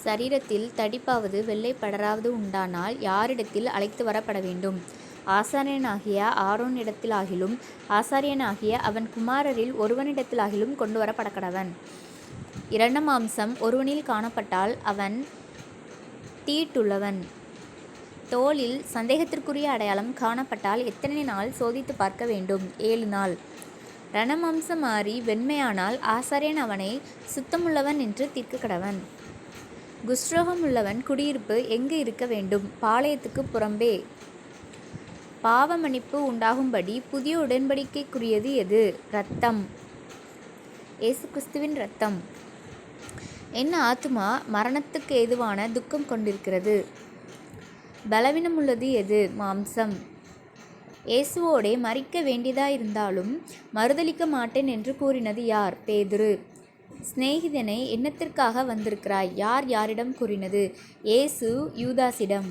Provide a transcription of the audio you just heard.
சரீரத்தில் தடிப்பாவது வெள்ளைப்படராவது உண்டானால் யாரிடத்தில் அழைத்து வரப்பட வேண்டும்? ஆசாரியனாகிய ஆரோனிடத்திலாகிலும் ஆசாரியனாகிய அவன் குமாரரில் ஒருவனிடத்திலாகிலும் கொண்டு வரப்படக்கடவன். இரண்ட மாம்சம் ஒருவனில் காணப்பட்டால் அவன் தீட்டுள்ளவன். தோலில் சந்தேகத்திற்குரிய அடையாளம் காணப்பட்டால் எத்தனை நாள் சோதித்து பார்க்க வேண்டும்? 7 நாள். ரணமாம்சம் மாறி வெண்மையானால் ஆசாரியன் அவனை சுத்தமுள்ளவன் என்று தீர்க்கக்கடவன். குஷ்ரோகமுள்ளவன் குடியிருப்பு எங்கு இருக்க வேண்டும்? பாளையத்துக்கு புறம்பே. பாவ மன்னிப்பு உண்டாகும்படி புதிய உடன்படிக்கைக்குரியது எது? இரத்தம், இயேசு கிறிஸ்துவின் இரத்தம். என் ஆத்துமா மரணத்துக்கு ஏதுவான துக்கம் கொண்டிருக்கிறது. பலவீனமுள்ளது எது? மாம்சம். இயேசுவோடே மரிக்க வேண்டியதாயிருந்தாலும் மறுதலிக்க மாட்டேன் என்று கூறினது யார்? பேதுரு. சிநேகிதனை என்னத்திற்காக வந்திருக்கிறாய்? யார் யாரிடம் கூறினது? இயேசு யூதாசிடம்.